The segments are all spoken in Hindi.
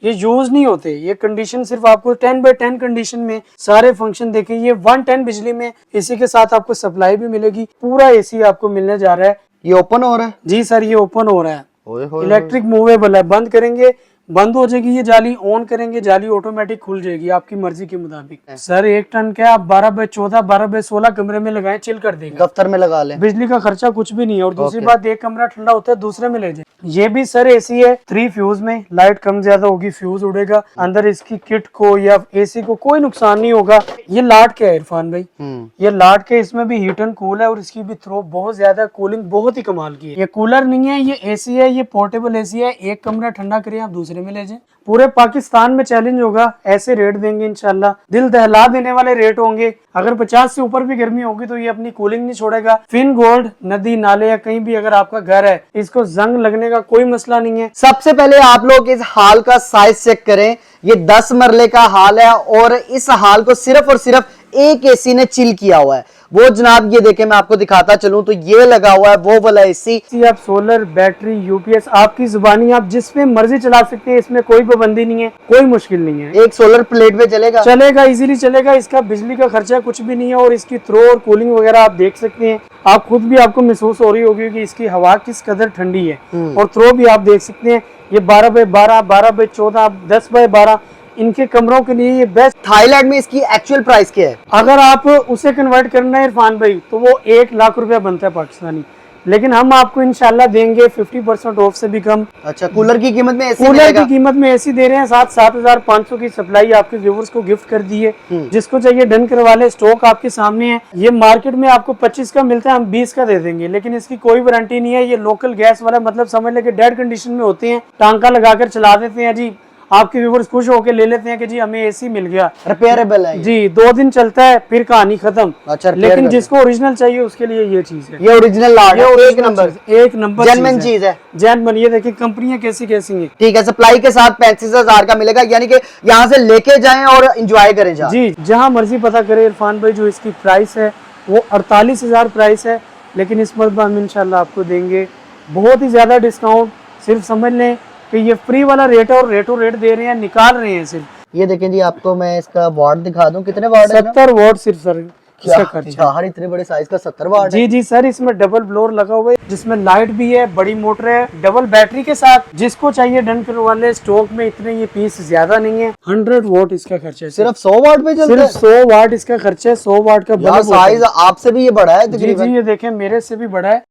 ये यूज नहीं होते, ये कंडीशन सिर्फ आपको 10x10 कंडीशन में सारे फंक्शन देखें। ये 110 बिजली में इसी के साथ आपको सप्लाई भी मिलेगी। पूरा एसी आपको मिलने जा रहा है। ये ओपन हो रहा है जी सर, ये ओपन हो रहा है, ओए होए इलेक्ट्रिक मूवेबल है। बंद करेंगे बंद हो जाएगी ये जाली, ऑन करेंगे जाली ऑटोमेटिक खुल जाएगी आपकी मर्जी के मुताबिक। सर 1 टन का आप 12x14 12x16 कमरे में लगाएं, चिल कर देगा। दफ्तर में लगा लें, बिजली का खर्चा कुछ भी नहीं है। और दूसरी बात, एक कमरा ठंडा होता है दूसरे में ले जाए। ये भी सर एसी है 3 फ्यूज में, लाइट कम ज्यादा होगी फ्यूज उड़ेगा। अंदर इसकी किट को या एसी को कोई नुकसान नहीं होगा। ये लाट के है इरफान भाई, ये लाट के, इसमें भी हीट एंड कूल है और इसकी भी थ्रो बहुत ज्यादा, कूलिंग बहुत ही कमाल की है। ये कूलर नहीं है, ये एसी है, ये पोर्टेबल एसी है। एक कमरा ठंडा करें आप दूसरे में ले जाए। पूरे पाकिस्तान में चैलेंज होगा, ऐसे रेट देंगे इंशाल्लाह, दिल दहला देने वाले रेट होंगे। अगर 50 से ऊपर भी गर्मी होगी तो ये अपनी कूलिंग नहीं छोड़ेगा। फिन गोल्ड, नदी नाले या कहीं भी अगर आपका घर है, इसको जंग लगने का कोई मसला नहीं है। सबसे पहले आप लोग इस हाल का साइज चेक करें। ये 10 मरले का हाल है और इस हाल को सिर्फ और सिर्फ एक एसी ने चिल किया हुआ है। वो जनाब ये देखें, मैं आपको दिखाता चलूं तो ये लगा हुआ है वो वाला एसी। आप सोलर, बैटरी, यूपीएस आपकी जुबानी, आप जिसमें मर्जी चला सकते हैं, इसमें कोई पाबंदी नहीं है, कोई मुश्किल नहीं है। एक सोलर प्लेट पे चलेगा, चलेगा, इजीली चलेगा। इसका बिजली का खर्चा कुछ भी नहीं है और इसकी थ्रो और कूलिंग वगैरह आप देख सकते हैं। आप खुद भी आपको महसूस हो रही होगी कि इसकी हवा किस कदर ठंडी है। और थ्रो भी आप देख सकते हैं। ये 12x12, 12x14, 10x12 इनके कमरों के लिए ये बेस्ट। थाईलैंड में इसकी एक्चुअल प्राइस क्या है? अगर आप उसे कन्वर्ट करना है इरफान भाई तो वो 1 लाख रुपया बनता है पाकिस्तानी, लेकिन हम आपको इंशाल्लाह देंगे 50% ऑफ से भी कम। अच्छा, कूलर की कीमत में एसी कूलर की कीमत में एसी दे रहे हैं। 7,500 की सप्लाई आपके व्यूवर्स को गिफ्ट कर दी है। जिसको चाहिए डन करवा ले, स्टॉक आपके सामने है। ये मार्केट में आपको 25 का मिलता है, हम 20 का दे देंगे, लेकिन इसकी कोई वारंटी नहीं है। ये लोकल गैस वाला, मतलब समझ ले कि डेड कंडीशन में होते हैं, टांका लगाकर चला देते हैं जी। आपके व्यूवर्स खुश होकर ले लेते हैं कि जी हमें एसी मिल गया। रिपेयरेबल है जी, 2 दिन चलता है फिर कहानी खत्म। अच्छा, लेकिन जिसको ओरिजिनल चाहिए उसके लिए ये चीज है। ये ओरिजिनल लाट है, एक नंबर जेन्युइन चीज है। जेन्युइन, ये देखिए कंपनियां कैसी कैसी हैं। ठीक है, सप्लाई के साथ 35,000 का मिलेगा, यानी कि यहाँ से लेके जाएं और एंजॉय करें। जी, जहाँ मर्जी पता करें इरफान भाई, जो इसकी प्राइस है वो 48,000 प्राइस है, लेकिन इस मरतबा हम इंशाल्लाह आपको देंगे बहुत ही ज्यादा डिस्काउंट। सिर्फ समझ लें कि ये फ्री वाला रेट है और रेटों रेट दे रहे हैं, निकाल रहे हैं सिर्फ। ये देखें जी, आपको मैं इसका वाट दिखा दूं, कितने वाट है? 70 वाट सिर्फ सर इसका खर्चा। यार इतने बड़े साइज का 70 वाट जी जी सर, इसमें डबल ब्लोअर लगा हुआ है, जिसमें लाइट भी है, बड़ी मोटर है, डबल बैटरी के साथ। जिसको चाहिए डन करवा ले, स्टॉक में इतने ये पीस ज्यादा नहीं है। 100 वाट इसका खर्चा है, सिर्फ 100 वाट पे चलता है। सिर्फ 100 वाट इसका खर्चा है। 100 वाट का बल्ब साइज आपसे भी ये बड़ा है जी जी, ये देखें मेरे से भी बड़ा है।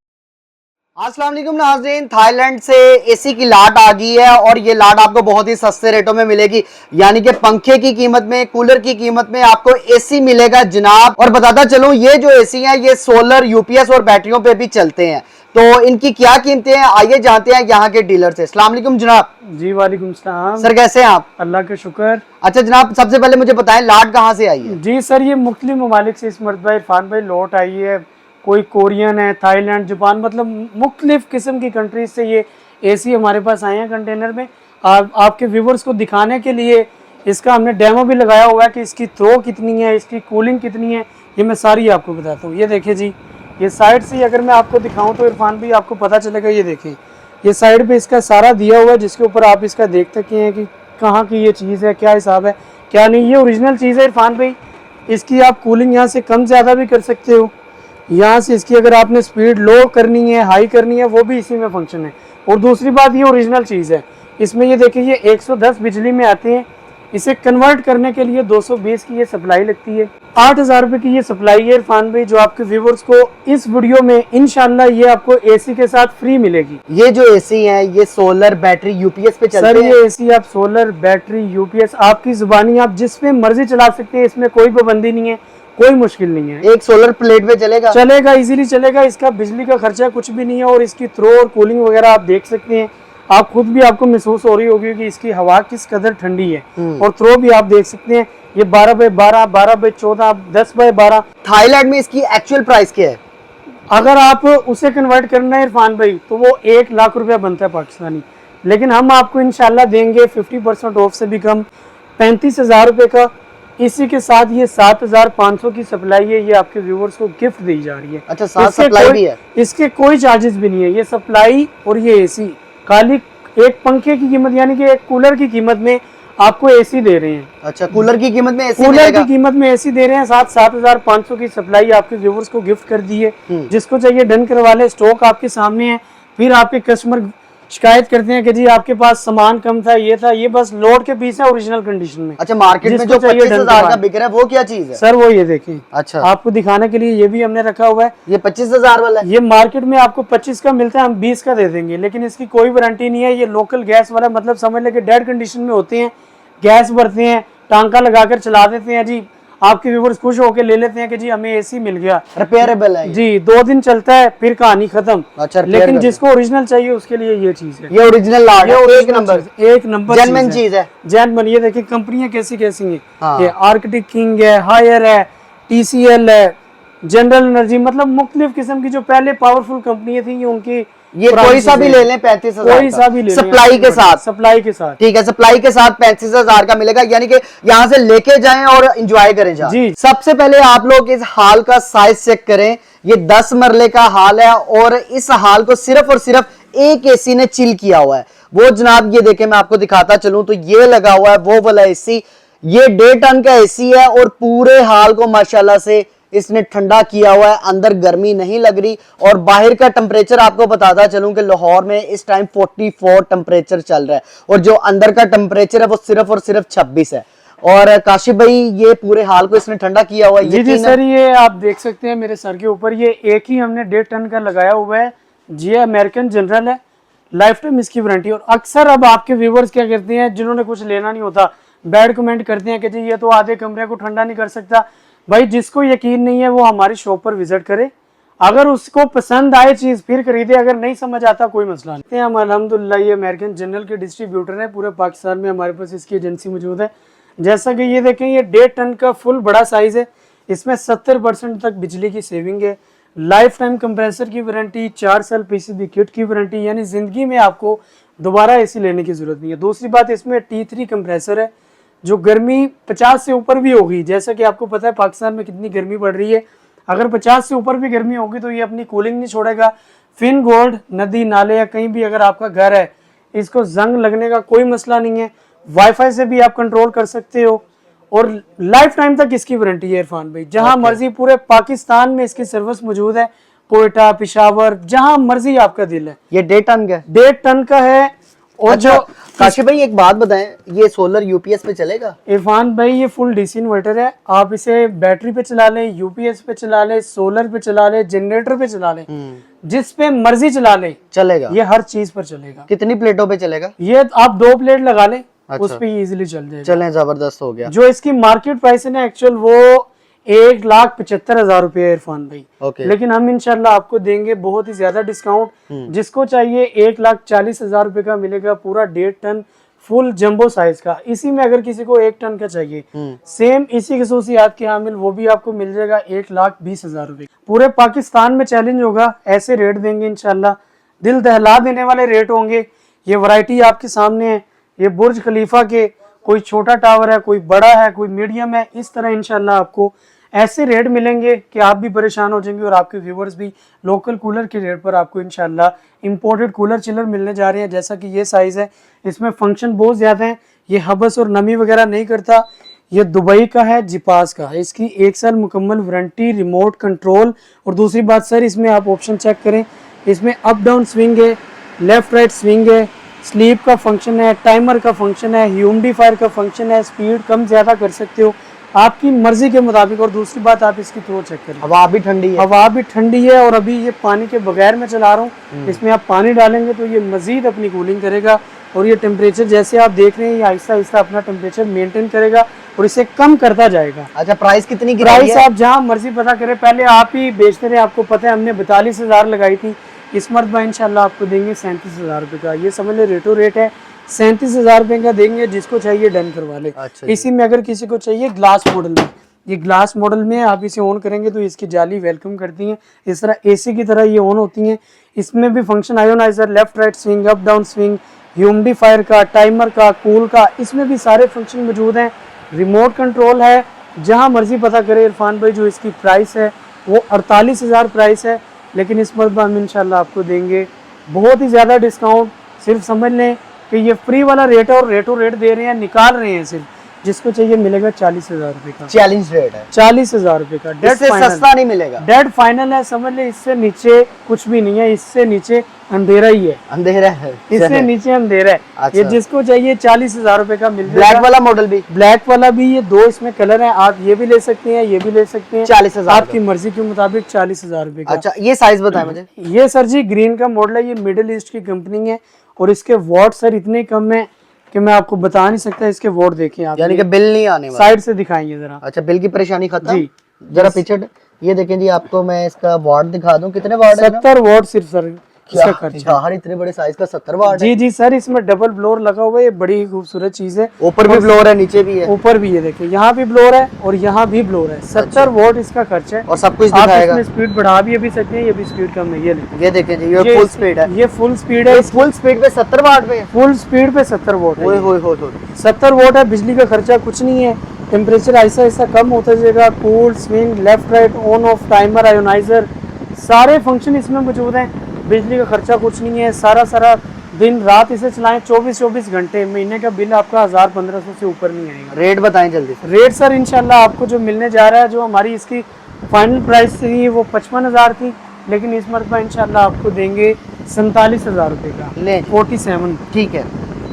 अस्सलाम वालेकुम नाज़रीन, थाईलैंड से एसी की लाट आ गई है और ये लाट आपको बहुत ही सस्ते रेटों में मिलेगी, यानी कि पंखे की कीमत में, कूलर की कीमत में आपको एसी मिलेगा जनाब। और बताता चलूं, ये जो एसी है ये सोलर, यूपीएस और बैटरियों पे भी चलते हैं। तो इनकी क्या कीमतें हैं, आइए जानते हैं यहाँ के डीलर से। अस्सलाम वालेकुम जनाब। जी वालेकुम सलाम सर, कैसे हैं आप? अल्लाह का शुक्र। अच्छा जनाब, सबसे पहले मुझे बताएं लाट कहाँ से आई है? जी सर, ये मुख्तलिफ ममालिक से इस मरतबा इरफान भाई लौट आई है। कोई कोरियन है, थाईलैंड, जापान, मतलब मुख्तलिफ किस्म की कंट्रीज से ये एसी हमारे पास आए हैं कंटेनर में। आपके व्यूवर्स को दिखाने के लिए इसका हमने डेमो भी लगाया हुआ है कि इसकी थ्रो कितनी है, इसकी कूलिंग कितनी है, ये मैं सारी आपको बताता हूँ। ये देखिए जी, ये साइड से अगर मैं आपको दिखाऊँ तो इरफान भाई आपको पता चलेगा। ये देखें, ये साइड पे इसका सारा दिया हुआ है, जिसके ऊपर आप इसका देख सकते हैं कि कहाँ की ये चीज़ है, क्या हिसाब है, क्या नहीं। ये ओरिजिनल चीज़ है इरफान भाई। इसकी आप कूलिंग यहाँ से कम ज़्यादा भी कर सकते हो। यहाँ से इसकी अगर आपने स्पीड लो करनी है, हाई करनी है, वो भी इसी में फंक्शन है। और दूसरी बात, ये ओरिजिनल चीज़ है। इसमें ये देखिए, ये 110 बिजली में आते हैं। इसे कन्वर्ट करने के लिए 220 की ये सप्लाई लगती है। 8,000 रुपये की ये सप्लाई है इरफान भाई, जो आपके व्यूवर्स को इस वीडियो में इंशाल्लाह ये आपको एसी के साथ फ्री मिलेगी। ये जो एसी है ये सोलर, बैटरी, यूपीएस पे चलते हैं? सर, ये एसी आप सोलर, बैटरी, यूपीएस आपकी जुबानी, आप जिसमें मर्जी चला सकते हैं, इसमें कोई पाबंदी नहीं है, कोई मुश्किल नहीं है। एक सोलर प्लेट पे चलेगा, चलेगा, इजीली चलेगा। इसका बिजली का खर्चा कुछ भी नहीं है और इसकी थ्रो और कूलिंग वगैरह आप देख सकते हैं। आप खुद भी आपको महसूस हो रही होगी कि इसकी हवा किस कदर ठंडी है। और थ्रो भी आप देख सकते हैं। ये 12x12, 12x14, 10x12। थाईलैंड में इसकी एक्चुअल प्राइस क्या है? अगर आप उसे कन्वर्ट करना है इरफान भाई तो वो 1 लाख रुपया बनता है पाकिस्तानी, लेकिन हम आपको इंशाल्लाह देंगे 50% ऑफ से भी कम, 35,000 रुपये का। इसी के साथ ये 7,500 की सप्लाई है, ये आपके व्यूवर्स को गिफ्ट दी जा रही है। अच्छा, साथ सप्लाई भी है? इसके कोई चार्जेस भी नहीं है। ये सप्लाई और ये एसी खाली एक पंखे की कीमत यानी कि एक कूलर की कीमत में आपको एसी दे रहे हैं। अच्छा, कूलर की कीमत में एसी कूलर मिलेगा। की कीमत में एसी दे रहे हैं। 7,500 की सप्लाई आपके व्यूवर्स को गिफ्ट कर दी है। जिसको चाहिए डन करवा ले, स्टॉक आपके सामने है। फिर आपके कस्टमर शिकायत करते हैं कि जी आपके पास सामान कम था, ये था, ये बस लोड के पीस है ओरिजिनल कंडीशन में। अच्छा, मार्केट में जो 25,000 का बिक रहा है वो क्या चीज है सर? वो ये देखें, अच्छा, आपको दिखाने के लिए ये भी हमने रखा हुआ है। ये 25,000 वाला है। ये मार्केट में आपको 25 का मिलता है, हम 20 का दे देंगे, लेकिन इसकी कोई वारंटी नहीं है। ये लोकल गैस वाला, मतलब समझ ले कि डेड कंडीशन में होते हैं, गैस भरते हैं, टांका लगाकर चला देते हैं जी। आपके व्यूवर्स खुश होकर ले लेते हैं कि जी हमें एसी मिल गया। रिपेयरेबल है जी, 2 दिन चलता है फिर कहानी खत्म। अच्छा, लेकिन जिसको ओरिजिनल चाहिए उसके लिए ये चीज है। ये ओरिजिनल लाड है, एक नंबर, एक नंबर जेन्युइन चीज है। जेन्युइन। ये देखिए कंपनियां कैसी कैसी हैं। हाँ। ये आर्किटिक किंग है, हायर है, TCL है, जनरल एनर्जी, मतलब मुख्तलिफ किस्म की जो पहले पावरफुल कंपनियां थी, ये उनकी ये कोई सा भी ले लें 35,000, कोई सा भी ले लें, सप्लाई के साथ, सप्लाई के साथ। ठीक है, सप्लाई के साथ 35,000 का मिलेगा, यानी कि यहाँ से लेके जाएं और एंजॉय करें जा। जी। सबसे पहले आप लोग इस हाल का साइज चेक करें। ये 10 मरले का हाल है और इस हाल को सिर्फ और सिर्फ एक एसी ने चिल किया हुआ है। वो जनाब ये देखें, मैं आपको दिखाता चलूं तो ये लगा हुआ है वो वाला एसी। ये 1.5 टन का एसी है और पूरे हाल को माशाल्लाह से इसने ठंडा किया हुआ है, अंदर गर्मी नहीं लग रही। और बाहर का टेम्परेचर आपको बताता चलूं कि लाहौर में इस टाइम 44 टेम्परेचर चल रहा है और जो अंदर का टेम्परेचर है वो सिर्फ और सिर्फ 26 है। और काशिफ भाई, ये पूरे हाल को इसने ठंडा किया हुआ है। जी सर, ये आप देख सकते हैं मेरे सर के ऊपर, ये एक ही हमने 1.5 टन का लगाया हुआ है। जी, अमेरिकन जनरल है, लाइफ टाइम इसकी वारंटी। और अक्सर अब आपके व्यूवर्स क्या करते हैं, जिन्होंने कुछ लेना नहीं होता, बैड कमेंट करते हैं कि जी ये तो आधे कमरे को ठंडा नहीं कर सकता। भाई, जिसको यकीन नहीं है वो हमारी शॉप पर विजिट करे, अगर उसको पसंद आए चीज फिर खरीदे, अगर नहीं समझ आता कोई मसला नहीं। हम अल्हम्दुलिल्लाह ये अमेरिकन जनरल के डिस्ट्रीब्यूटर है, पूरे पाकिस्तान में हमारे पास इसकी एजेंसी मौजूद है। जैसा कि ये देखें, ये 1.5 टन का फुल बड़ा साइज है, इसमें 70% तक बिजली की सेविंग है, लाइफ टाइम कंप्रेसर की वारंटी, 4 साल PCB किट की वारंटी, यानी जिंदगी में आपको दोबारा एसी लेने की जरूरत नहीं है। दूसरी बात, इसमें T3 कंप्रेसर है, जो गर्मी 50 से ऊपर भी होगी, जैसा कि आपको पता है पाकिस्तान में कितनी गर्मी पड़ रही है, अगर 50 से ऊपर भी गर्मी होगी तो ये अपनी कूलिंग नहीं छोड़ेगा। फिन गोल्ड, नदी नाले या कहीं भी अगर आपका घर है, इसको जंग लगने का कोई मसला नहीं है। वाईफाई से भी आप कंट्रोल कर सकते हो और लाइफ टाइम तक इसकी वारंटी है इरफान भाई। जहां मर्जी पूरे पाकिस्तान में इसकी सर्विस मौजूद है, कोयटा, पेशावर, जहां मर्जी आपका दिल है। ये 1.5 टन का, 1.5 टन का है। और अच्छा, जो काशिफ भाई एक बात बताएं, ये सोलर UPS पे चलेगा? इरफान भाई, ये फुल DC इन्वर्टर है, आप इसे बैटरी पे चला लें, UPS पे चला लें, सोलर पे चला लें, जनरेटर पे चला लें, जिस पे मर्जी चला लें, चलेगा। ये हर चीज पर चलेगा। कितनी प्लेटों पे चलेगा? ये आप 2 प्लेट लगा लें, अच्छा। उस पे इजीली चल जाएगा। चलें, जबरदस्त हो गया। जो इसकी मार्केट प्राइस है ना एक्चुअल, वो 1,75,000 रुपये है इरफान भाई। ओके। लेकिन हम इंशाल्लाह आपको देंगे बहुत ही ज्यादा डिस्काउंट। जिसको चाहिए 1,40,000 रुपये का मिलेगा, पूरा 1.5 टन फुल जंबो साइज का। इसी में अगर किसी को 1 टन का चाहिए, सेम इसी खसूसियात के हामिल, वो भी आपको मिल जाएगा 1,20,000 रुपये। पूरे पाकिस्तान में चैलेंज होगा, ऐसे रेट देंगे इंशाल्लाह, दिल दहला देने वाले रेट होंगे। ये वैरायटी आपके सामने है, ये बुर्ज खलीफा के, कोई छोटा टावर है, कोई बड़ा है, कोई मीडियम है, इस तरह इंशाल्लाह आपको ऐसे रेट मिलेंगे कि आप भी परेशान हो जाएंगे और आपके व्यूवर्स भी। लोकल कूलर के रेट पर आपको इंशाल्लाह इंपोर्टेड कूलर चिलर मिलने जा रहे हैं। जैसा कि ये साइज़ है, इसमें फंक्शन बहुत ज़्यादा हैं, ये हबस और नमी वगैरह नहीं करता। ये दुबई का है, जिपास का, इसकी 1 साल मुकम्मल वारंटी, रिमोट कंट्रोल। और दूसरी बात सर, इसमें आप ऑप्शन चेक करें, इसमें अप डाउन स्विंग है, लेफ्ट राइट स्विंग है, स्लीप का फंक्शन है, टाइमर का फंक्शन है, ह्यूमिडिफायर का फंक्शन है, स्पीड कम ज़्यादा कर सकते हो आपकी मर्जी के मुताबिक। और दूसरी बात, आप इसकी थ्रो चेक करें, हवा भी ठंडी है, हवा भी ठंडी है। और अभी ये पानी के बगैर मैं चला रहा हूँ, इसमें आप पानी डालेंगे तो ये मजीद अपनी कूलिंग करेगा और ये टेम्परेचर जैसे आप देख रहे हैं, ये आहिस्ता आहिस्ता अपना टेम्परेचर मेंटेन करेगा और इसे कम करता जाएगा। अच्छा, प्राइस कितनी की? प्राइस आप जहाँ मर्जी पता करें, पहले आप ही बेचते रहे, आपको पता है हमने 42,000 लगाई थी, इस मरतबा इंशाल्लाह आपको देंगे 37,000 रुपये का। ये समझ ले रेटो रेट है, 37,000 रुपये का देंगे, जिसको चाहिए डन करवा ले। अच्छा, इसी में अगर किसी को चाहिए ग्लास मॉडल में, ये ग्लास मॉडल में आप इसे ऑन करेंगे तो इसकी जाली वेलकम करती है, इस तरह AC की तरह ये ऑन होती हैं। इसमें भी function ionizer, left right swing, up down swing, humidifier का, टाइमर का, कूल का, इसमें भी सारे फंक्शन मौजूद हैं। रिमोट कंट्रोल है, जहां मर्जी पता करे इरफान भाई। जो इसकी प्राइस है वो 48,000 प्राइस है, लेकिन इस मरतबा हम इंशाल्लाह आपको देंगे बहुत ही ज़्यादा डिस्काउंट। सिर्फ समझ लें कि ये फ्री वाला रेट है और रेटो रेट दे रहे हैं, निकाल रहे हैं सिर्फ। जिसको चाहिए मिलेगा 40,000 रुपए का, चैलेंज रेट है, 40,000 रुपए का डेड इससे फाइनल, सस्ता नहीं मिलेगा, डेड फाइनल है, समझ ले। इससे नीचे कुछ भी नहीं है, इससे नीचे अंधेरा ही है, अंधेरा है, इससे नीचे अंधेरा है। अच्छा। ये जिसको चाहिए 40,000 रुपए का मिल ब्लैक जाएगा। वाला मॉडल भी, ब्लैक वाला भी, ये दो इसमें कलर है, आप ये भी ले सकते हैं, ये भी ले सकते हैं, 40,000 आपकी मर्जी के मुताबिक 40,000 रुपए का। अच्छा, ये साइज बताएं मुझे। ये सर जी ग्रीन का मॉडल है, ये मिडिल ईस्ट की कंपनी है और इसके वॉट सर इतने कम है कि मैं आपको बता नहीं सकता। इसके वोट देखें आप, यानी कि बिल नहीं आने वाला, साइड से दिखाएंगे जरा। अच्छा, बिल की परेशानी खत्म जी। जरा पीछे ये देखें जी, आपको मैं इसका वाट दिखा दूं, कितने वाट है? 70 वोट सिर्फ सर इसका खर्चा। यार इतने बड़े साइज का 70 वाट है। जी जी सर, इसमें डबल ब्लोर लगा हुआ है, ये बड़ी खूबसूरत चीज है। ऊपर भी ब्लोर है, नीचे भी है, ऊपर भी ये देखिए, यहाँ भी ब्लोर है और यहाँ भी ब्लोर है। 70 वोट इसका खर्चा है और सब कुछ आप दिखाएगा। इसमें स्पीड बढ़ा भी अभी सकते हैं, ये भी स्पीड कम है। ये देखें जी, ये फुल स्पीड है, ये फुल स्पीड है, फुल स्पीड पे 70 वाट पे, फुल स्पीड पे 70 वोट ओए है। होए होए होए। 70 वोट है, बिजली का खर्चा कुछ नहीं है। टेम्परेचर ऐसा ऐसा कम होता जाएगा, cool, swing, left right, on off, timer, ionizer, सारे फंक्शन इसमें मौजूद हैं। बिजली का खर्चा कुछ नहीं है, सारा दिन रात इसे चलाएं 24 घंटे, महीने का बिल आपका 1000-1500 से ऊपर नहीं आएगा। रेट बताएं जल्दी से। रेट सर इंशाल्लाह आपको जो मिलने जा रहा है, जो हमारी इसकी फाइनल प्राइस थी वो 55,000 थी, लेकिन इस मरतबा इंशाल्लाह आपको देंगे 47,000 रुपए का, ले 47। ठीक है,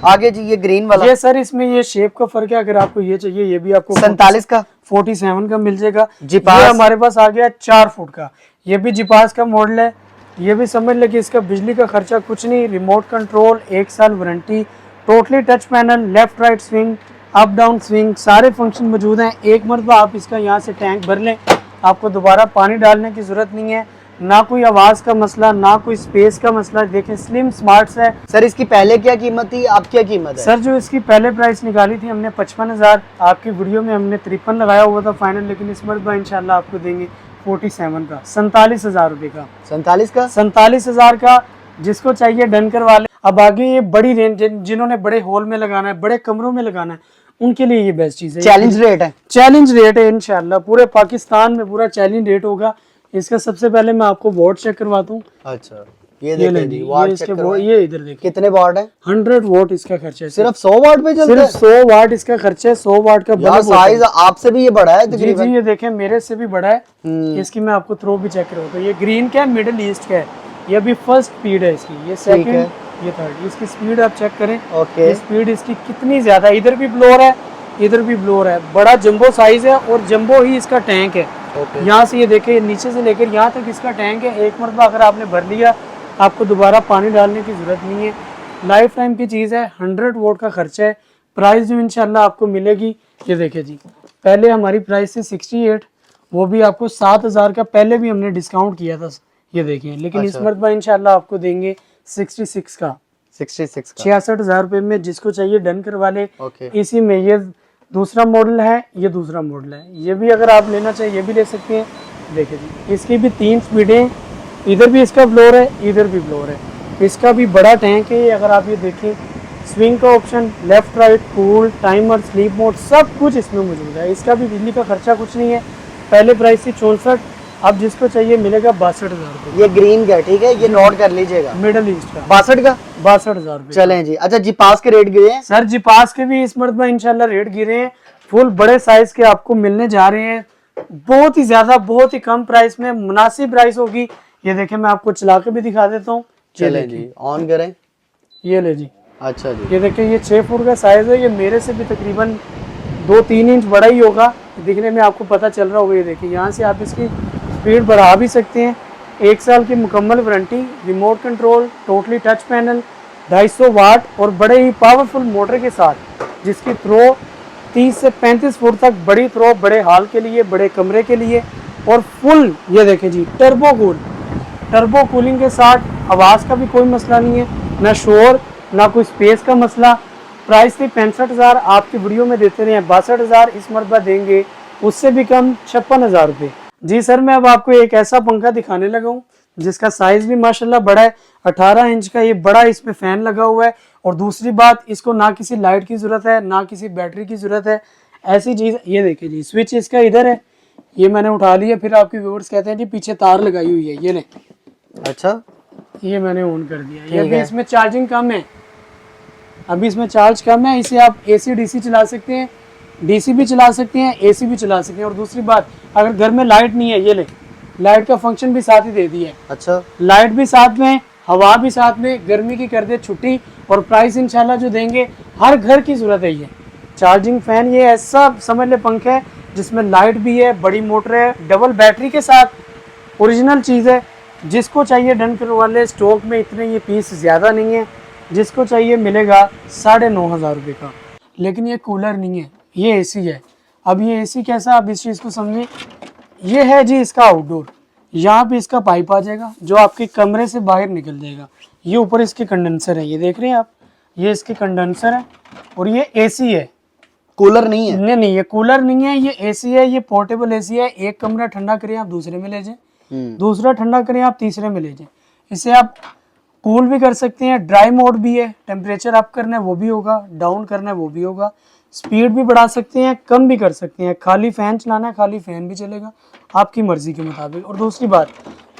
आगे जी ये ग्रीन वाला, ये सर इसमें ये शेप का फर्क है, अगर आपको ये चाहिए ये भी आपको 47 का, 47 का मिल जाएगा। जिपास। ये हमारे पास आ गया 4 फुट का, ये भी जिपास का मॉडल है। ये भी समझ ले कि इसका बिजली का खर्चा कुछ नहीं, रिमोट कंट्रोल, 1 साल warranty, totally touch panel, left right swing, up down swing, सारे फंक्शन मौजूद हैं। एक मरतबा आप इसका यहाँ से टैंक भर लें, आपको दोबारा पानी डालने की जरूरत नहीं है, ना कोई आवाज का मसला, ना कोई स्पेस का मसला। देखें स्लिम स्मार्ट है। सर इसकी पहले क्या कीमत थी, अब क्या कीमत है? सर जो इसकी पहले प्राइस निकाली थी हमने 55,000, आपकी वीडियो में हमने 53 लगाया हुआ था फाइनल, लेकिन इस मरतबा इंशाल्लाह आपको देंगे 47 का, 47,000 रुपए का, 47 का, 47,000 का। जिसको चाहिए डन करवा ले। अब आगे ये बड़ी रेंज, जिन्होंने बड़े हॉल में लगाना है, बड़े कमरों में लगाना है, उनके लिए ये बेस्ट चीज है। चैलेंज रेट है, चैलेंज रेट है इंशाल्लाह, पूरे पाकिस्तान में पूरा चैलेंज रेट होगा इसका। सबसे पहले मैं आपको वोट चेक करवाता हूँ। अच्छा, ये देखिए जी, वाट चेक करवाएं। ये इधर देखिए कितने वाट है? 100 वोट इसका खर्चा है। सिर्फ 100 वाट पे चलता है? सिर्फ 100 वाट इसका खर्चा है। 100 वाट का यार बल्ब होता है। साइज आपसे भी ये बड़ा है जी तकरीबन। जी, ये देखें मेरे से भी बड़ा है। इसकी मैं आपको थ्रो भी चेक करवाता हूँ। ये ग्रीन का है, मिडिल ईस्ट का है, ये अभी फर्स्ट स्पीड है इसकी, ये सेकंड, ये थर्ड। इसकी स्पीड आप चेक करें, ओके, स्पीड इसकी कितनी ज्यादा है। इधर भी ब्लोर है, इधर भी ब्लोर है, बड़ा जंबो साइज है और जंबो ही इसका टैंक है। यहाँ से ये देखे, नीचे से लेकर यहाँ तक इसका टैंक है। एक मरतबा अगर आपने भर लिया, आपको दोबारा पानी डालने की जरूरत नहीं है। लाइफ टाइम की चीज़ है, 100 वोट का खर्चा है। प्राइस जो इंशाल्लाह आपको मिलेगी, ये देखिए जी, पहले हमारी प्राइस थी 68, वो भी आपको 7,000 का पहले भी हमने डिस्काउंट किया था, ये देखिए। लेकिन इस मरतबा इंशाल्लाह आपको देंगे 66 का, 66 का, 66,000 रुपये में। जिसको चाहिए डन करवा ले। इसी में ये दूसरा मॉडल है, ये दूसरा मॉडल है, ये भी अगर आप लेना चाहिए ये भी ले सकते हैं। देखिए जी, इसकी भी 3 स्पीडें, इधर भी इसका ब्लोर है, इधर भी ब्लोर है। इसका भी बड़ा टैंक है। अगर आप ये देखें, स्विंग का option, left right, cool, timer, sleep mode, सब कुछ इसमें मौजूद है। इसका भी बिजली का खर्चा कुछ नहीं है। पहले प्राइस थी 64, अब जिसको चाहिए मिलेगा 62,000 रुपये। ये ग्रीन का, ठीक है, ये नोट कर लीजिएगा, मिडल ईस्ट का 62 का, 62,000 रुपये। चलें जी। अच्छा, जिपास के रेट गिरे हैं? सर जिपास के भी इस मरतबा इंशाल्लाह रेट गिरे हैं। फुल बड़े साइज के आपको मिलने जा रहे हैं, बहुत ही ज्यादा, बहुत ही कम प्राइस में, मुनासिब प्राइस होगी। ये देखें, मैं आपको चला के भी दिखा देता हूँ। चलें जी, ऑन करें। ये ले जी, अच्छा जी, ये देखें, ये 6 फुट का साइज है। ये मेरे से भी तकरीबन 2-3 इंच बड़ा ही होगा, दिखने में आपको पता चल रहा होगा। ये देखिए, यहाँ से आप इसकी स्पीड बढ़ा भी सकते हैं। 1 साल की मुकम्मल warranty, remote control, totally touch panel, 250 वाट और बड़े ही पावरफुल मोटर के साथ, जिसकी थ्रो 30 से 35 फुट तक, बड़ी थ्रो, बड़े हॉल के लिए, बड़े कमरे के लिए। और फुल ये देखें जी, टर्बो कूलिंग के साथ, आवाज़ का भी कोई मसला नहीं है, ना शोर, ना कोई स्पेस का मसला। प्राइस थी 65,000, आपकी वीडियो में देते रहे हैं 62,000, इस मरतबा देंगे उससे भी कम 56,000 रुपये। जी सर, मैं अब आपको एक ऐसा पंखा दिखाने लगा हूँ जिसका साइज भी माशाल्लाह बड़ा है, 18 इंच का। ये बड़ा, इसमें फैन लगा हुआ है। और दूसरी बात, इसको ना किसी लाइट की जरूरत है, ना किसी बैटरी की जरूरत है, ऐसी चीज। ये देखिए जी, स्विच इसका इधर है, ये मैंने उठा लिया। फिर आपके व्यूअर्स कहते हैं जी पीछे तार लगाई हुई है, ये ले। अच्छा, ये मैंने ऑन कर दिया। ये भी इसमें चार्जिंग कम है, अभी इसमें चार्ज कम है, इसे आप AC DC चला सकते हैं, DC भी चला सकते हैं, AC भी चला सकते हैं। और दूसरी बात, अगर घर में लाइट नहीं है, ये ले, लाइट का फंक्शन भी साथ ही दे दिया है। अच्छा, लाइट भी साथ में, हवा भी साथ में, गर्मी की कर दे छुट्टी। और प्राइस इंशाल्लाह जो देंगे, हर घर की जरूरत है ये चार्जिंग फैन। ये ऐसा समझ ले पंखा है जिसमें लाइट भी है, बड़ी मोटर है, डबल बैटरी के साथ, ओरिजिनल चीज़ है। जिसको चाहिए डनकर वाले स्टॉक में इतने ये पीस ज़्यादा नहीं है, जिसको चाहिए मिलेगा 9,500 रुपये का। लेकिन ये कूलर नहीं है, ये AC है। अब ये AC कैसा, आप इस चीज़ को समझें। ये है जी इसका आउटडोर, यहाँ पे इसका पाइप आ जाएगा जो आपके कमरे से बाहर निकल जाएगा। ये ऊपर इसके कंडेंसर है, ये देख रहे हैं आप, ये इसके कंडेंसर है। और ये AC है, कूलर नहीं है। नहीं नहीं, ये कूलर नहीं है, ये AC है। ये पोर्टेबल AC है। एक कमरा ठंडा करें आप दूसरे में ले जाएं, दूसरा ठंडा करें आप तीसरे में ले जाएं। इसे आप कूल भी कर सकते हैं, ड्राई मोड भी है, टेम्परेचर अप करना है वो भी होगा, डाउन करना है वो भी होगा, स्पीड भी बढ़ा सकते हैं, कम भी कर सकते हैं। खाली फैन चलाना है, खाली फैन भी चलेगा, आपकी मर्जी के मुताबिक। और दूसरी बात,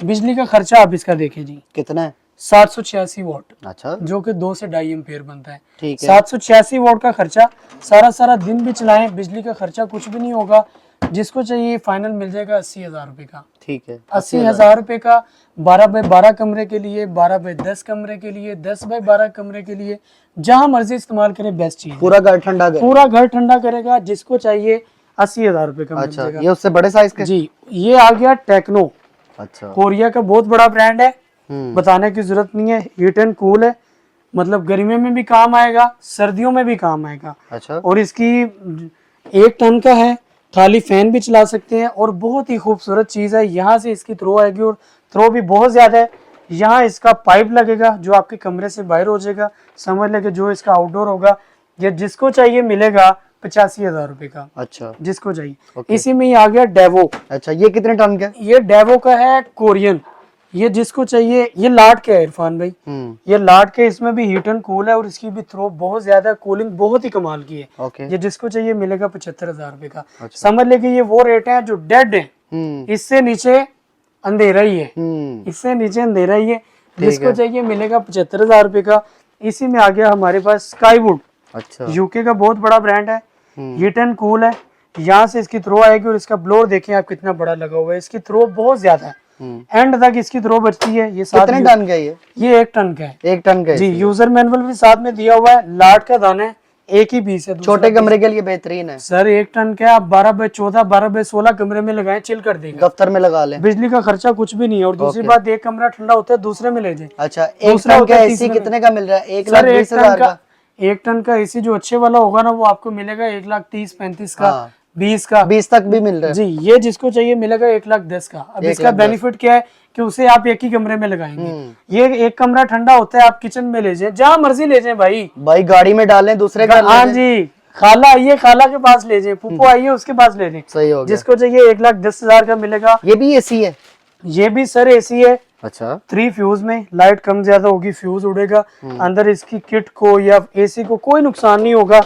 बिजली का खर्चा आप इसका देखें जी, कितना है? 786 वॉट, अच्छा, जो कि 2 से 2.5 एम्पेयर बनता है। ठीक है। 786 वॉट का खर्चा, सारा दिन भी चलाएं, बिजली का खर्चा कुछ भी नहीं होगा। जिसको चाहिए फाइनल मिल जाएगा 80,000 रुपए का। ठीक है, 80,000 रुपए का 12 बाय 12 कमरे के लिए, 12 बाय 10 कमरे के लिए, 10 बाय 12 कमरे के लिए, जहां मर्जी इस्तेमाल करें, बेस्ट चीज। पूरा घर ठंडा कर, पूरा घर ठंडा करेगा। जिसको चाहिए 80,000 रुपए का मिल अच्छा, जाएगा। ये उससे बड़े साइज का जी, ये आ गया टेक्नो, अच्छा, कोरिया का बहुत बड़ा ब्रांड है, बताने की जरूरत नहीं है। हीट एंड कूल है, मतलब गर्मियों में भी काम आएगा, सर्दियों में भी काम आएगा। अच्छा, और इसकी 1 टन का है, खाली फैन भी चला सकते हैं। और बहुत ही खूबसूरत चीज़ है, यहाँ से इसकी थ्रो आएगी और थ्रो भी बहुत ज़्यादा है। यहाँ इसका पाइप लगेगा जो आपके कमरे से बाहर हो जाएगा, समझ लेके जो इसका आउटडोर होगा। ये जिसको चाहिए मिलेगा 85,000 रुपए का, अच्छा, जिसको चाहिए। इसी में ही आ गया डेवो। अच्छा, ये कितने टन का है? ये डेवो का है, कोरियन। ये जिसको चाहिए, ये लाट के है इरफान भाई, ये लाट के, इसमें भी हीट एंड कूल है और इसकी भी थ्रो बहुत ज्यादा, कूलिंग बहुत ही कमाल की है। ओके, ये जिसको चाहिए मिलेगा 75,000 रुपए का। अच्छा। समझ ले कि ये वो रेट है जो डेड है, इससे नीचे अंधेरा ही है, इससे नीचे अंधेरा ही है। जिसको चाहिए मिलेगा 75,000 रुपए का। इसी में आ गया हमारे पास स्काईवुड, अच्छा, यूके का बहुत बड़ा ब्रांड है, हीट एंड कूल है। यहाँ से इसकी थ्रो आएगी और इसका ब्लोर देखें आप कितना बड़ा लगा हुआ है, इसकी थ्रो बहुत ज्यादा है, एंड तक इसकी थ्रो बचती है। ये कितने टन का है ये 1 टन का है। 1 टन का है जी, यूजर मैनुअल भी साथ में दिया हुआ है। लाट का दाना है, एक ही पीस है। छोटे कमरे के लिए बेहतरीन है सर, 1 टन का आप 12 बाय 14, 12 बाय 16 कमरे में लगाएं, चिल कर देगा, दफ्तर में लगा लें, बिजली का खर्चा कुछ भी नहीं है। और दूसरी बात, एक कमरा ठंडा होता है दूसरे में ले जाए। अच्छा, 1 टन का एसी कितने का मिल रहा है? 1,20,000 का। 1 टन का एसी जो अच्छे वाला होगा ना, वो आपको मिलेगा 1,30,35 का, 20 का, 20 तक भी मिल रहा है जी। ये जिसको चाहिए मिलेगा 1,10,000 का। अब इसका बेनिफिट क्या है कि उसे आप एक ही कमरे में लगाएंगे। ये एक कमरा ठंडा होता है, आप किचन में ले जाए, जहां मर्जी ले जाए भाई गाड़ी में डालें, दूसरे घर हाँ जी, खाला आइए खाला के पास ले जाए, फूफो आइए उसके पास ले जाए। सही हो गया। जिसको चाहिए 1,10,000 का मिलेगा। ये भी एसी है? ये भी सर एसी है। अच्छा, 3 फ्यूज में, लाइट कम ज्यादा होगी, फ्यूज उड़ेगा। अंदर इसकी किट को या एसी को कोई नुकसान नहीं होगा।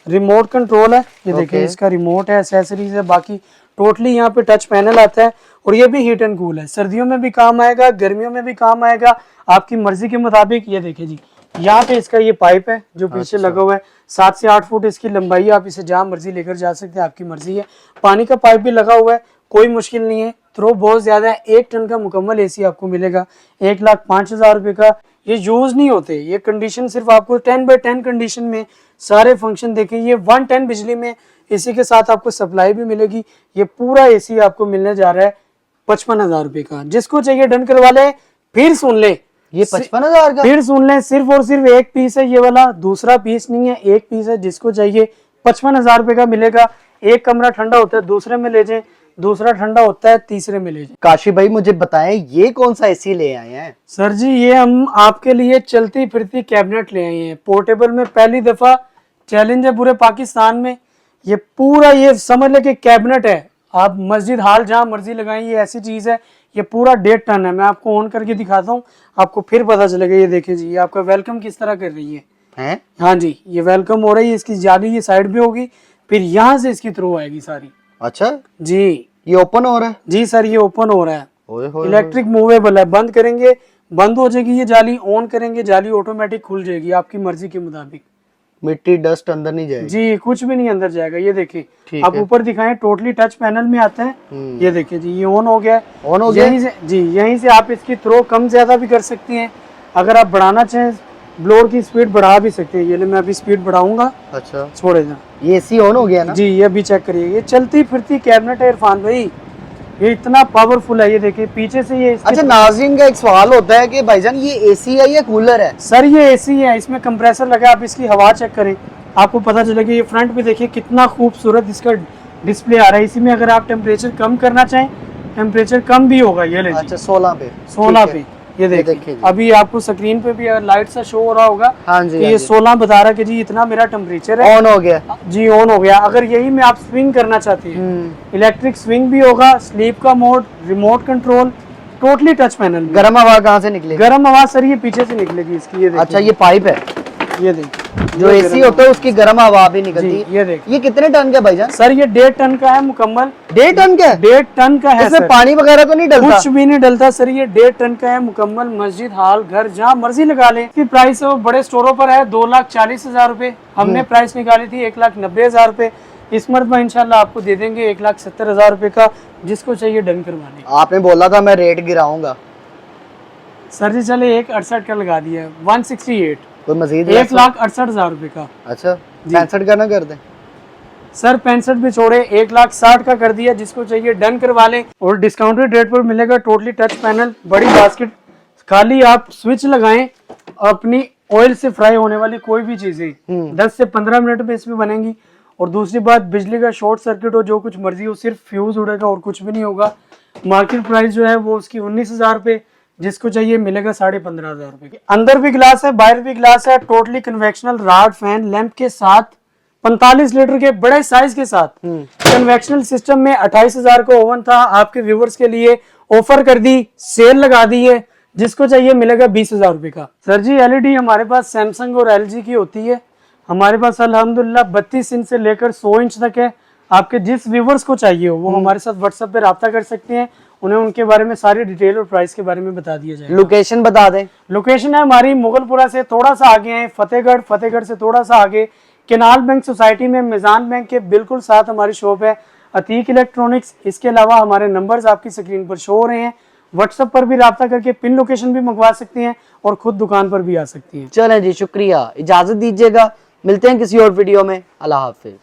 रिमोट कंट्रोल है, ये देखिए इसका रिमोट है, एसेसरीज है, बाकी टोटली यहाँ पे टच पैनल आता है। और ये भी हीट एंड कूल है, सर्दियों में भी काम आएगा, गर्मियों में भी काम आएगा, आपकी मर्जी के मुताबिक। ये देखिए जी, यहाँ पे इसका ये पाइप है जो पीछे लगा हुआ है, 7 से 8 फुट इसकी लंबाई है, आप इसे जहाँ मर्जी लेकर जा सकते हैं, आपकी मर्जी है। पानी का पाइप भी लगा हुआ है, कोई मुश्किल नहीं है। थ्रो बहुत ज्यादा है। 1 टन का मुकम्मल एसी आपको मिलेगा 1,05,000 रुपए का। ये यूज नहीं होते, ये कंडीशन सिर्फ आपको 10 बाय 10 कंडीशन में सारे फंक्शन देखें। ये 110 बिजली में इसी के साथ आपको सप्लाई भी मिलेगी। ये पूरा एसी आपको मिलने जा रहा है 55,000 रुपए का। जिसको चाहिए डन करवा ले। फिर सुन ले, ये 55,000 का, फिर सुन ले, सिर्फ और सिर्फ एक पीस है ये वाला, दूसरा पीस नहीं है, एक पीस है। जिसको चाहिए 55,000 रुपए का मिलेगा। एक कमरा ठंडा होता है दूसरे में ले जाए, दूसरा ठंडा होता है तीसरे में ले जाए। काशी भाई मुझे बताएं, ये कौन सा एसी ले आए हैं? सर जी, ये हम आपके लिए चलती फिरती कैबिनेट ले आए हैं, पोर्टेबल में। पहली दफा चैलेंज है पूरे पाकिस्तान में। ये पूरा, ये समझ ले कि कैबिनेट है, आप मस्जिद हाल जहां मर्जी लगाएं, ये ऐसी चीज है। ये पूरा 1.5 टन है। मैं आपको ऑन करके दिखाता हूँ, आपको फिर पता चलेगा। ये देखिए जी, ये आपका वेलकम किस तरह कर रही है। हाँ जी, ये वेलकम हो रही है। इसकी जाली ये साइड भी होगी, फिर यहाँ से इसकी थ्रो आएगी सारी। अच्छा जी, ये ओपन हो रहा है? जी सर, ये ओपन हो रहा है। इलेक्ट्रिक मूवेबल है, बंद करेंगे बंद हो जाएगी ये जाली, ऑन करेंगे जाली ऑटोमेटिक खुल जाएगी, आपकी मर्जी के मुताबिक। मिट्टी डस्ट अंदर नहीं जाएगी। जी कुछ भी नहीं अंदर जाएगा। ये देखिए ठीक आप है। ऊपर दिखाएं, टोटली टच पैनल में आता है। ये देखिए जी, ये ऑन हो गया है। ऑन हो गया? यहीं से जी, यहीं से आप इसकी थ्रो कम ज्यादा भी कर सकती हैं। अगर आप बढ़ाना चाहें ब्लोअर की स्पीड बढ़ा भी सकते हैं। ये ले, मैं अभी स्पीड बढ़ाऊंगा। अच्छा, छोड़े जा ये एसी ऑन हो गया ना? जी, ये अभी चेक करिए, ये चलती फिरती कैबिनेट है इरफान भाई, ये इतना पावरफुल है। ये देखिए पीछे से ये अच्छा, नाज़रीन का एक सवाल होता है कि भाईजान ये एसी है या कूलर है? सर ये एसी है, इसमें कंप्रेसर लगा है। आप इसकी हवा चेक करें, आपको पता चलेगा। ये फ्रंट भी देखिए कितना खूबसूरत इसका डिस्प्ले आ रहा है। इसी में अगर आप टेम्परेचर कम करना चाहें, टेम्परेचर कम भी होगा। ये ले अच्छा, 16 पे। 16 ठीक पे। है। ये देखिए देखिए जी। अभी आपको स्क्रीन पे भी लाइट सा शो हो रहा होगा। हाँ जी, कि हाँ ये जी। 16 बता रहा है कि जी इतना मेरा टेम्परेचर है। ऑन हो गया। जी ऑन हो गया। अगर यही में आप स्विंग करना चाहते हैं, इलेक्ट्रिक स्विंग भी होगा, स्लीप का mode, remote control, totally touch panel. गर्म हवा कहाँ से निकलेगी? गर्म आवाज सर ये पीछे से निकलेगी इसकी। ये देखिए। अच्छा, ये पाइप है। ये देखिए जो एसी होता है उसकी गर्म हवा भी निकलती जी, है। ये देखिए। ये कितने टन का भाईजान? सर ये 1.5 टन का है मुकम्मल। 1.5 टन का है? 1.5 टन का है इसमें सर। पानी वगैरह तो नहीं डलता? कुछ भी नहीं डलता सर। ये 1.5 टन का है मुकम्मल। मस्जिद, हाल, घर जहाँ मर्जी लगा ले। इसकी प्राइस है वो बड़े स्टोरों पर है 2,40,000 रुपए। हमने प्राइस निकाली थी 1,90,000 रुपए। इस मरतबा इंशाल्लाह आपको दे देंगे 1,70,000 रुपए का। जिसको चाहिए डन करवा लें। आपने बोला था मैं रेट गिराऊंगा। सर जी चले 1,68 का लगा दिया है, 168, कोई मजीद? 1,68,000 रुपए का। अच्छा, 65 का ना कर दे? सर 65 भी छोड़े, 1,60,000 का कर दिया। जिसको चाहिए डन करवा लें। और डिस्काउंटेड रेट पर मिलेगा टोटली टच पैनल, बड़ी बास्केट। खाली आप स्विच लगाएं, अपनी ऑयल से फ्राई होने वाली कोई भी चीजें 10 से 15 मिनट में इसमें बनेंगी। और दूसरी बात, बिजली का शॉर्ट सर्किट हो, जो कुछ मर्जी हो, सिर्फ फ्यूज उड़ेगा और कुछ भी नहीं होगा। मार्केट प्राइस जो है वो उसकी 19,000 रुपए। जिसको चाहिए मिलेगा 15,500 रुपए की। अंदर भी ग्लास है, बाहर भी ग्लास है। Totally convectional rod fan lamp के साथ, 45 लीटर के बड़े साइज के साथ। कन्वेक्शनल सिस्टम में 28,000 का ओवन था। आपके व्यूवर्स के लिए ऑफर कर दी, सेल लगा दी है। जिसको चाहिए मिलेगा 20,000 रुपए का। सर जी एलईडी हमारे पास सैमसंग और एलजी की होती है। हमारे पास अल्हम्दुलिल्लाह 32 इंच से लेकर 100 इंच तक है। आपके जिस व्यूवर्स को चाहिए हो वो हमारे साथ व्हाट्सएप पे राब्ता कर सकते हैं। उन्हें उनके बारे में सारी डिटेल और प्राइस के बारे में बता दिया जाएगा। लोकेशन बता दें। लोकेशन है हमारी मुगलपुरा से थोड़ा सा आगे है फतेहगढ़, फतेहगढ़ से थोड़ा सा आगे केनाल बैंक सोसाइटी में मिजान बैंक के बिल्कुल साथ हमारी शॉप है, अतीक इलेक्ट्रॉनिक्स। इसके अलावा हमारे नंबर्स आपकी स्क्रीन पर शो हो रहे हैं। व्हाट्सएप पर भी राब्ता करके पिन लोकेशन भी मंगवा सकती हैं और खुद दुकान पर भी आ सकती हैं। चलें जी, शुक्रिया, इजाजत दीजिएगा। मिलते हैं किसी और वीडियो में। अल्लाह हाफिज।